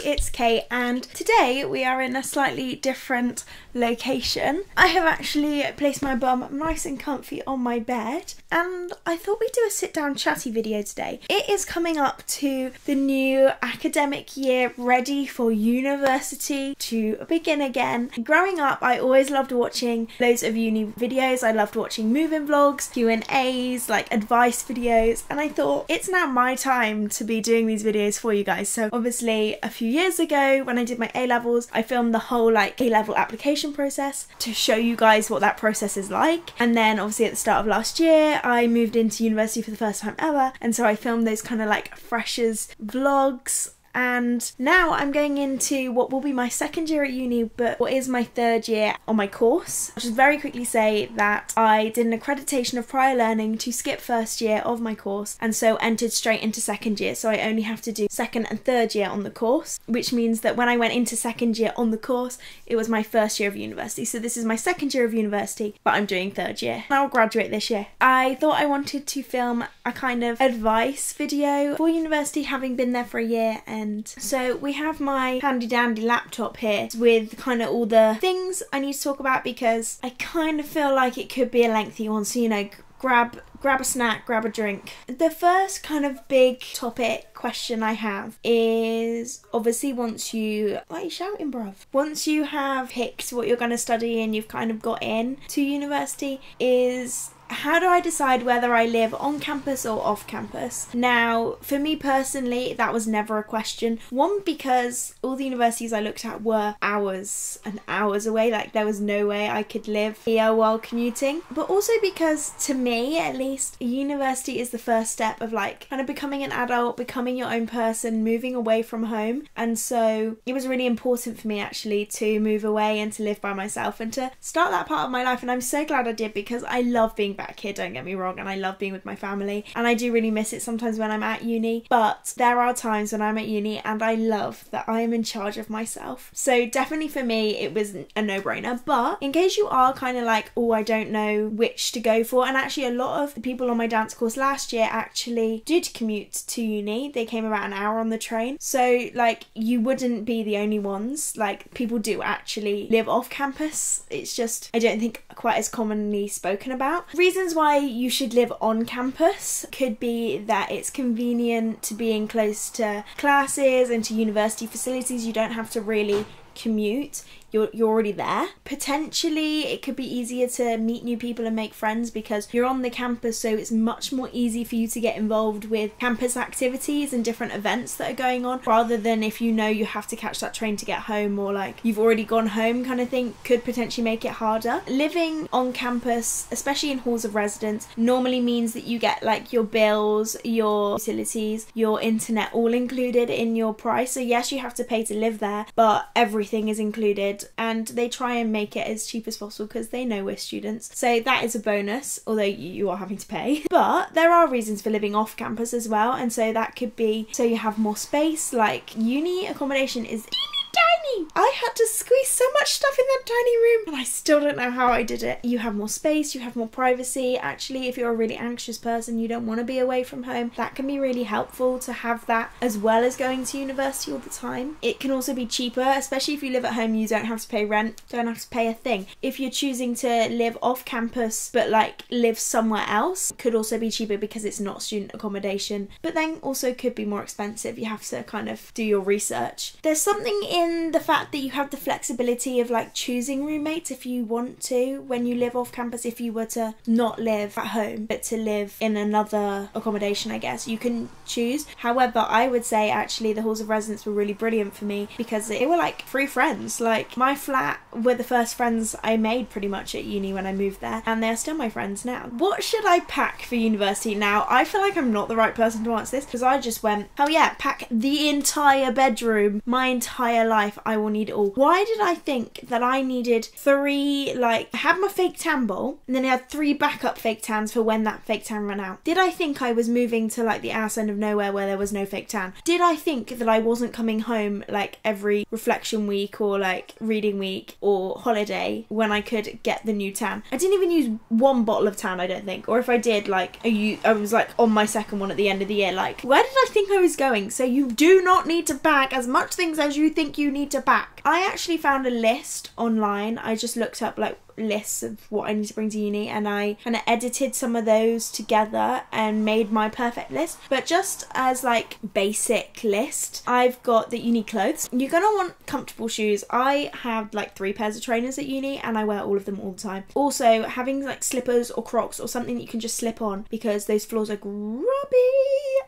it's Kate, and today we are in a slightly different location. I have actually placed my bum nice and comfy on my bed, and I thought we'd do a sit down chatty video today. It is coming up to the new academic year, ready for university to begin again. Growing up, I always loved watching loads of uni videos. I loved watching moving vlogs, Q&As, like advice videos, and I thought it's now my time to be doing these videos for you guys. So obviously a few years ago when I did my A-levels, I filmed the whole like A-level application process to show you guys what that process is like. And then obviously at the start of last year I moved into university for the first time ever, and so I filmed those kind of like freshers vlogs. And now I'm going into what will be my second year at uni, but what is my third year on my course. I'll just very quickly say that I did an accreditation of prior learning to skip first year of my course, and so entered straight into second year, so I only have to do second and third year on the course, which means that when I went into second year on the course, it was my first year of university. So this is my second year of university, but I'm doing third year. I'll graduate this year. I thought I wanted to film a kind of advice video for university, having been there for a year. And so we have my handy dandy laptop here with kind of all the things I need to talk about, because I kind of feel like it could be a lengthy one, so you know, grab a snack, grab a drink. The first kind of big topic question I have is obviously once you, why are you shouting, bruv? Once you have picked what you're going to study and you've kind of got in to university, is how do I decide whether I live on campus or off campus? Now, for me personally, that was never a question. One, because all the universities I looked at were hours and hours away, like there was no way I could live here while commuting. But also because, to me at least, university is the first step of like kind of becoming an adult, becoming your own person, moving away from home. And so it was really important for me actually to move away and to live by myself and to start that part of my life. And I'm so glad I did, because I love being back here, don't get me wrong, and I love being with my family, and I do really miss it sometimes when I'm at uni, but there are times when I'm at uni and I love that I am in charge of myself. So definitely for me it was a no-brainer. But in case you are kind of like, oh, I don't know which to go for, and actually a lot of the people on my dance course last year actually did commute to uni. They came about an hour on the train, so like you wouldn't be the only ones. Like people do actually live off campus, it's just I don't think quite as commonly spoken about. Reasons why you should live on campus could be that it's convenient to being close to classes and to university facilities. You don't have to really commute, you're already there. Potentially it could be easier to meet new people and make friends because you're on the campus, so it's much more easy for you to get involved with campus activities and different events that are going on, rather than if you know you have to catch that train to get home, or like you've already gone home kind of thing, could potentially make it harder. Living on campus, especially in halls of residence, normally means that you get like your bills, your utilities, your internet all included in your price. So yes, you have to pay to live there, but everything is included, and they try and make it as cheap as possible because they know we're students. So that is a bonus, although you are having to pay. But there are reasons for living off campus as well, and so that could be so you have more space. Like uni accommodation is tiny. I had to squeeze so much stuff in that tiny room, and I still don't know how I did it. You have more space, you have more privacy. Actually, if you're a really anxious person, you don't want to be away from home, that can be really helpful to have that as well as going to university all the time. It can also be cheaper, especially if you live at home. You don't have to pay rent, don't have to pay a thing. If you're choosing to live off campus but like live somewhere else, it could also be cheaper because it's not student accommodation, but then also could be more expensive. You have to kind of do your research. There's something in the fact that you have the flexibility of like choosing roommates if you want to when you live off campus. If you were to not live at home but to live in another accommodation, I guess you can choose. However, I would say actually the halls of residence were really brilliant for me because they were like free friends. Like my flat were the first friends I made pretty much at uni when I moved there, and they're still my friends now. What should I pack for university? Now I feel like I'm not the right person to answer this because I just went, oh yeah, pack the entire bedroom. My entire life I will need it all. Why did I think that I needed 3, like, I had my fake tan bowl, and then I had 3 backup fake tans for when that fake tan ran out? Did I think I was moving to like the ass end of nowhere where there was no fake tan? Did I think that I wasn't coming home like every reflection week or like reading week or holiday when I could get the new tan? I didn't even use 1 bottle of tan, I don't think. Or if I did, like, I was like on my second one at the end of the year. Like, where did I think I was going? So you do not need to pack as much things as you think you need to pack. I actually found a list online. I just looked up like lists of what I need to bring to uni, and I kind of edited some of those together and made my perfect list. But just as like basic list, I've got the uni clothes. You're gonna want comfortable shoes. I have like 3 pairs of trainers at uni and I wear all of them all the time. Also, having like slippers or Crocs or something that you can just slip on, because those floors are grubby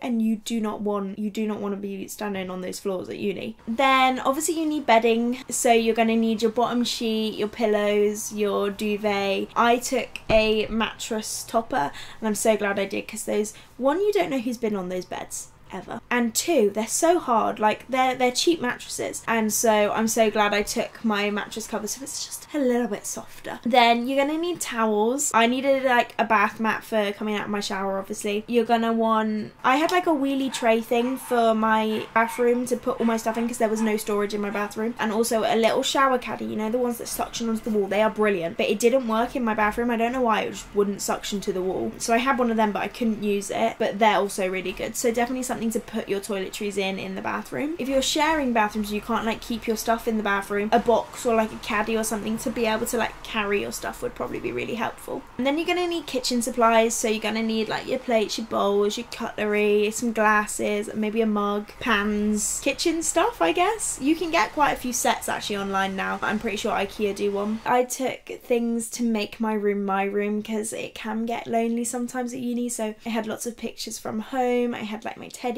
and you do not want to be standing on those floors at uni. Then obviously you need bedding, so you're going to need your bottom sheet, your pillows, your duvet. I took a mattress topper and I'm so glad I did, because those, 1, you don't know who's been on those beds ever, and 2, they're so hard. Like, they're cheap mattresses, and so I'm so glad I took my mattress cover so it's just a little bit softer. Then you're gonna need towels. I needed like a bath mat for coming out of my shower, obviously. You're gonna want, I had like a wheelie tray thing for my bathroom to put all my stuff in because there was no storage in my bathroom, and also a little shower caddy, you know, the ones that suction onto the wall. They are brilliant, but it didn't work in my bathroom. I don't know why, it just wouldn't suction to the wall. So I had one of them, but I couldn't use it, but they're also really good. So definitely something to put your toiletries in the bathroom. If you're sharing bathrooms, you can't like keep your stuff in the bathroom, a box or like a caddy or something to be able to like carry your stuff would probably be really helpful. And then you're gonna need kitchen supplies, so you're gonna need like your plates, your bowls, your cutlery, some glasses, maybe a mug, pans, kitchen stuff, I guess. You can get quite a few sets actually online now. I'm pretty sure IKEA do one. I took things to make my room because it can get lonely sometimes at uni, so I had lots of pictures from home. I had like my teddies,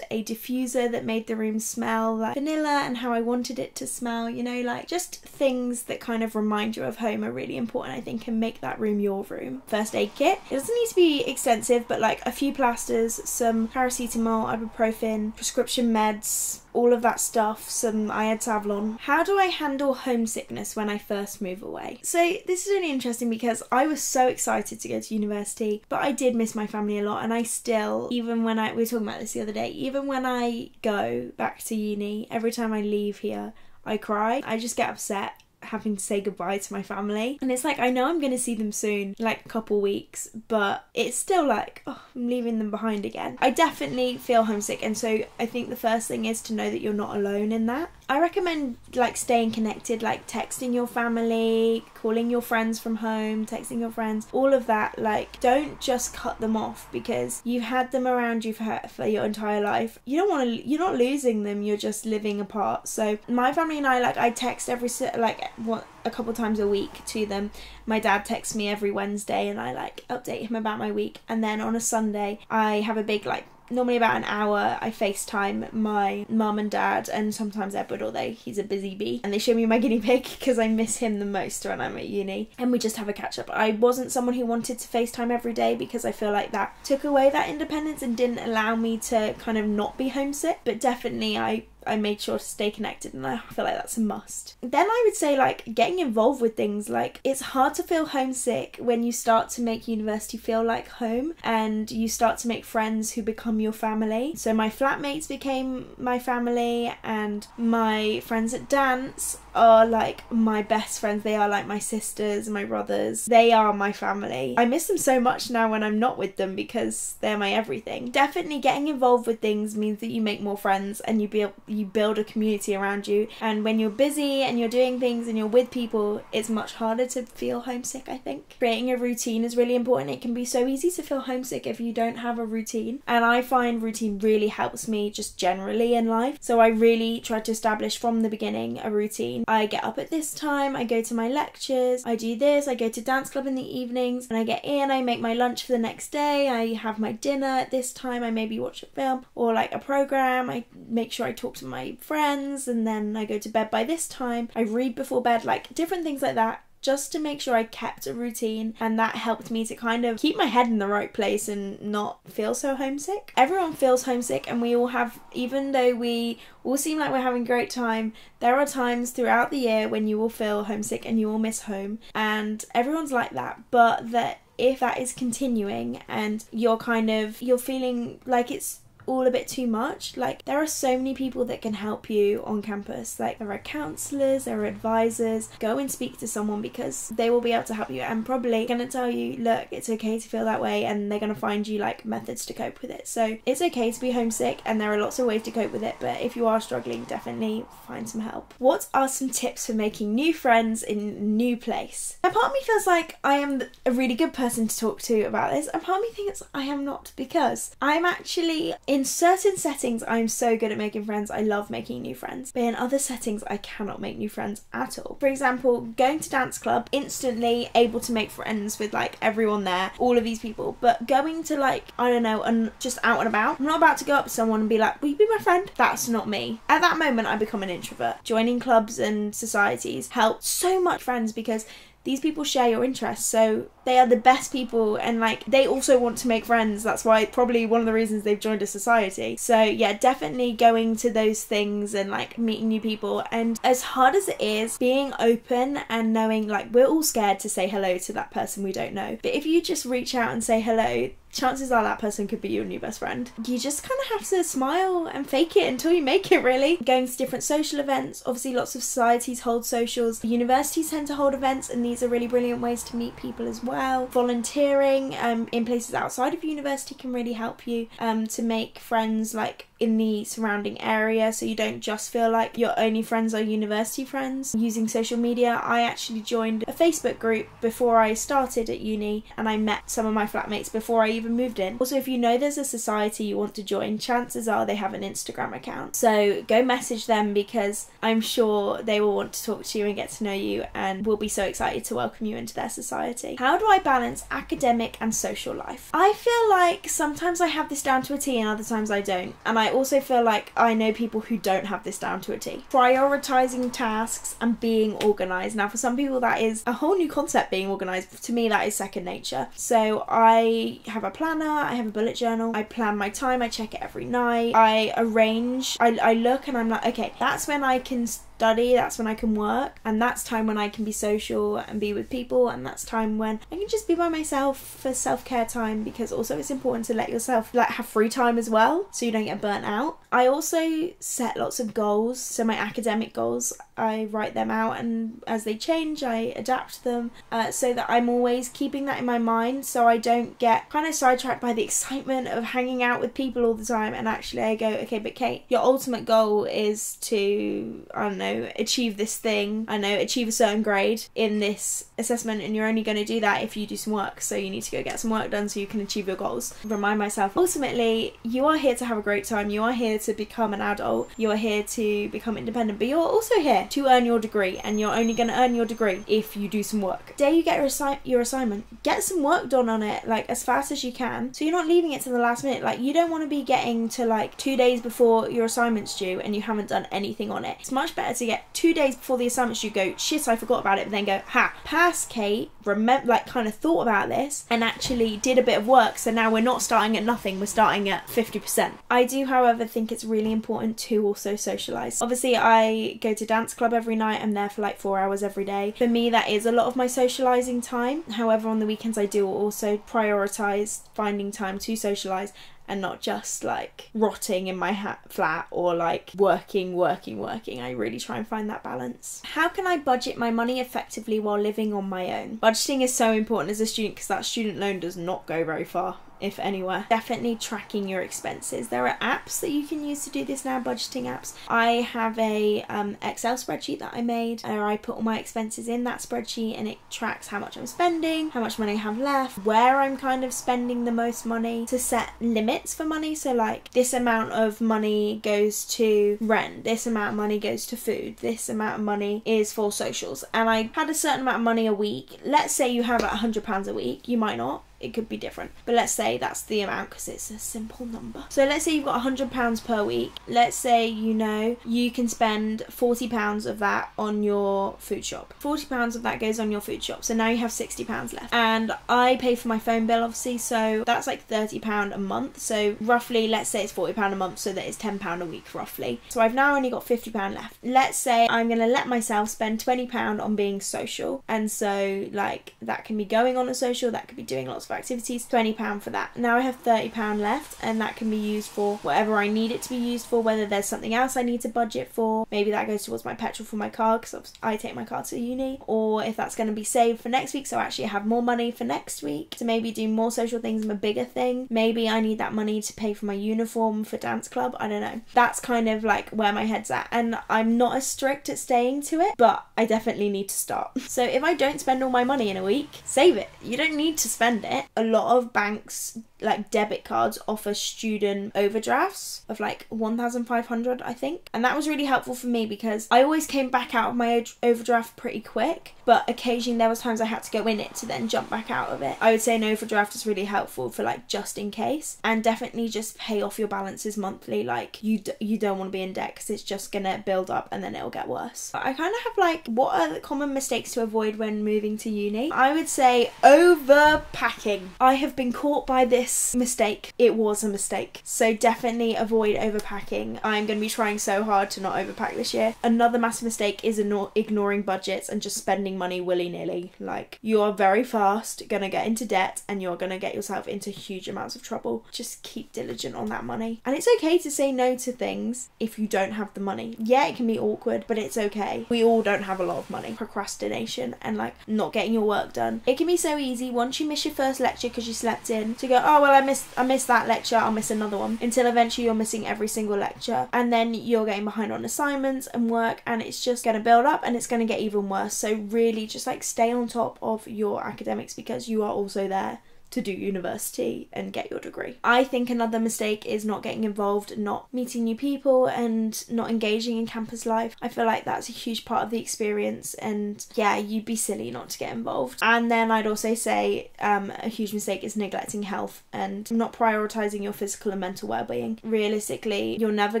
a diffuser that made the room smell like vanilla and how I wanted it to smell, you know, like just things that kind of remind you of home are really important, I think, and make that room your room. First aid kit. It doesn't need to be extensive, but like a few plasters, some paracetamol, ibuprofen, prescription meds, all of that stuff. I had Savlon. How do I handle homesickness when I first move away? So this is really interesting because I was so excited to go to university, but I did miss my family a lot, and I still, even when we were talking about this the other day, even when I go back to uni, every time I leave here, I cry. I just get upset having to say goodbye to my family, and it's like I know I'm going to see them soon, like a couple weeks, but it's still like, oh, I'm leaving them behind again. I definitely feel homesick, and so I think the first thing is to know that you're not alone in that. I recommend like staying connected, like texting your family, calling your friends from home, texting your friends, all of that. Like, don't just cut them off because you've had them around you for your entire life. You don't want to, you're not losing them, you're just living apart. So my family and I, like, I text a couple times a week to them. My dad texts me every Wednesday and I like update him about my week, and then on a Sunday I have a big, like, normally about an hour, I FaceTime my mum and dad, and sometimes Edward, although he's a busy bee, and they show me my guinea pig because I miss him the most when I'm at uni, and we just have a catch up. I wasn't someone who wanted to FaceTime every day because I feel like that took away that independence and didn't allow me to kind of not be homesick, but definitely I made sure to stay connected, and I feel like that's a must. Then I would say, like, getting involved with things. Like, it's hard to feel homesick when you start to make university feel like home and you start to make friends who become your family. So my flatmates became my family, and my friends at dance are like my best friends. They are like my sisters, my brothers. They are my family. I miss them so much now when I'm not with them because they're my everything. Definitely getting involved with things means that you make more friends and you build a community around you, and when you're busy and you're doing things and you're with people, it's much harder to feel homesick, I think. Creating a routine is really important. It can be so easy to feel homesick if you don't have a routine, and I find routine really helps me just generally in life. So I really try to establish from the beginning a routine. I get up at this time, I go to my lectures, I do this, I go to dance club in the evenings, and I get in, I make my lunch for the next day, I have my dinner at this time, I maybe watch a film or like a program, I make sure I talk to my friends, and then I go to bed by this time, I read before bed, like different things like that just to make sure I kept a routine, and that helped me to kind of keep my head in the right place and not feel so homesick. Everyone feels homesick, and we all have, even though we all seem like we're having a great time, there are times throughout the year when you will feel homesick and you will miss home, and everyone's like that. But that if that is continuing and you're feeling like it's all a bit too much, like there are so many people that can help you on campus. Like there are counsellors, there are advisors. Go and speak to someone, because they will be able to help you and probably going to tell you, look, it's okay to feel that way, and they're going to find you like methods to cope with it. So it's okay to be homesick, and there are lots of ways to cope with it, but if you are struggling, definitely find some help. What are some tips for making new friends in a new place? A part of me feels like I am a really good person to talk to about this, and part of me thinks I am not, because I'm actually in certain settings I'm so good at making friends. I love making new friends, but in other settings I cannot make new friends at all. For example, going to dance club, instantly able to make friends with like everyone there, all of these people. But going to like, I don't know, and just out and about, I'm not about to go up to someone and be like, will you be my friend? That's not me. At that moment I become an introvert. Joining clubs and societies help so much friends, because these people share your interests, so they are the best people, and like they also want to make friends. That's why probably one of the reasons they've joined a society. So yeah, definitely going to those things and like meeting new people. And as hard as it is, being open and knowing like we're all scared to say hello to that person we don't know, but if you just reach out and say hello, chances are that person could be your new best friend. You just kind of have to smile and fake it until you make it, really. Going to different social events. Obviously lots of societies hold socials. Universities tend to hold events, and these are really brilliant ways to meet people as well. Volunteering in places outside of university can really help you to make friends like in the surrounding area, so you don't just feel like your only friends are university friends. Using social media, I actually joined a Facebook group before I started at uni, and I met some of my flatmates before I even moved in. Also, if you know there's a society you want to join, chances are they have an Instagram account, so go message them, because I'm sure they will want to talk to you and get to know you, and will be so excited to welcome you into their society. How do I balance academic and social life? I feel like sometimes I have this down to a T and other times I don't, and I also feel like I know people who don't have this down to a T. Prioritising tasks and being organised. Now for some people that is a whole new concept, being organised. To me that is second nature. So I have a planner, I have a bullet journal, I plan my time, I check it every night, I arrange, I look and I'm like, okay, that's when I can study, that's when I can work, and that's time when I can be social and be with people, and that's time when I can just be by myself for self-care time, because also it's important to let yourself like have free time as well so you don't get burnt out. I also set lots of goals, so my academic goals, I write them out, and as they change I adapt them so that I'm always keeping that in my mind, so I don't get kind of sidetracked by the excitement of hanging out with people all the time, and actually I go, okay, but Kate, your ultimate goal is to, I don't know, achieve this thing, achieve a certain grade in this assessment, and you're only going to do that if you do some work, so you need to go get some work done so you can achieve your goals. Remind myself, ultimately you are here to have a great time, you are here to become an adult, you are here to become independent, but you're also here to earn your degree, and you're only going to earn your degree if you do some work. The day you get your assignment, get some work done on it like as fast as you can, so you're not leaving it to the last minute. Like you don't want to be getting to like 2 days before your assignment's due and you haven't done anything on it. It's much better to get 2 days before the assignment's due, go, shit, I forgot about it, but then go, ha, pass Kate, remember, like kind of thought about this and actually did a bit of work, so now we're not starting at nothing, we're starting at 50%. I do, however, think it's really important to also socialise. Obviously I go to dance club every night, I'm there for like 4 hours every day. For me that is a lot of my socialising time. However, on the weekends I do also prioritise finding time to socialise and not just like rotting in my flat or like working. I really try and find that balance. How can I budget my money effectively while living on my own? Budgeting is so important as a student, because that student loan does not go very far, if anywhere. Definitely tracking your expenses. There are apps that you can use to do this now, budgeting apps. I have a Excel spreadsheet that I made, where I put all my expenses in that spreadsheet, and it tracks how much I'm spending, how much money I have left, where I'm kind of spending the most money, to set limits for money. So like this amount of money goes to rent, this amount of money goes to food, this amount of money is for socials, and I had a certain amount of money a week. Let's say you have £100 a week, you might not. it could be different, but let's say that's the amount because it's a simple number. So let's say you've got £100 per week. Let's say, you know, you can spend £40 of that on your food shop. £40 of that goes on your food shop, so now you have £60 left. And I pay for my phone bill, obviously, so that's like £30 a month. So roughly, let's say it's £40 a month, so that is £10 a week roughly. So I've now only got £50 left. Let's say I'm gonna let myself spend £20 on being social, and so like that can be going on a social, that could be doing lots of activities. £20 for that. Now I have £30 left, and that can be used for whatever I need it to be used for, whether there's something else I need to budget for. Maybe that goes towards my petrol for my car because I take my car to uni, or if that's going to be saved for next week, so actually I have more money for next week to maybe do more social things and a bigger thing. Maybe I need that money to pay for my uniform for dance club. I don't know. That's kind of like where my head's at, and I'm not as strict at staying to it, but I definitely need to start. So if I don't spend all my money in a week, save it. You don't need to spend it. A lot of banks, like debit cards, offer student overdrafts of like 1,500, I think, and that was really helpful for me because I always came back out of my overdraft pretty quick, but occasionally there was times I had to go in it to then jump back out of it. I would say an overdraft is really helpful for like just in case, and definitely just pay off your balances monthly. Like you don't want to be in debt because it's just gonna build up and then it'll get worse. But I kind of have like, what are the common mistakes to avoid when moving to uni? I would say overpacking. I have been caught by this mistake. It was a mistake, so definitely avoid overpacking. I'm going to be trying so hard to not overpack this year. Another massive mistake is ignoring budgets and just spending money willy-nilly. Like, you are very fast going to get into debt and you're going to get yourself into huge amounts of trouble. Just keep diligent on that money, and it's okay to say no to things if you don't have the money. Yeah, it can be awkward, but it's okay. We all don't have a lot of money. Procrastination and like not getting your work done, it can be so easy once you miss your first lecture because you slept in to go, oh well, I missed that lecture, I'll miss another one, until eventually you're missing every single lecture, and then you're getting behind on assignments and work, and it's just going to build up and it's going to get even worse. So really just like stay on top of your academics because you are also there to do university and get your degree. I think another mistake is not getting involved, not meeting new people, and not engaging in campus life. I feel like that's a huge part of the experience, and yeah, you'd be silly not to get involved. And then I'd also say a huge mistake is neglecting health and not prioritising your physical and mental well-being. Realistically, you're never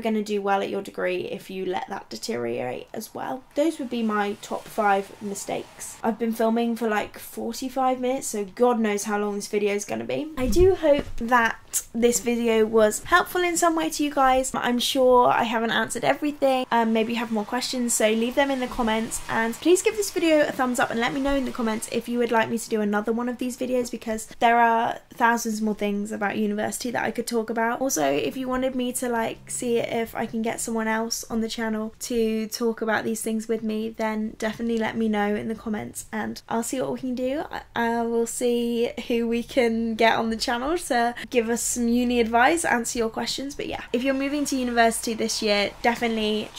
going to do well at your degree if you let that deteriorate as well. Those would be my top 5 mistakes. I've been filming for like 45 minutes, so God knows how long this video is going to be. I do hope that this video was helpful in some way to you guys. I'm sure I haven't answered everything. Maybe you have more questions, so leave them in the comments, and please give this video a thumbs up and let me know in the comments if you would like me to do another one of these videos, because there are thousands more things about university that I could talk about. Also, if you wanted me to like see if I can get someone else on the channel to talk about these things with me, then definitely let me know in the comments and I'll see what we can do. I will see who we can get on the channel to give us some uni advice, answer your questions. But yeah, if you're moving to university this year, definitely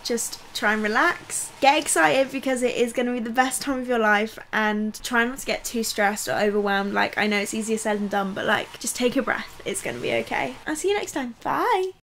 just try and relax, get excited because it is going to be the best time of your life, and try not to get too stressed or overwhelmed. Like, I know it's easier said than done, but like just take a breath, it's going to be okay. I'll see you next time. Bye.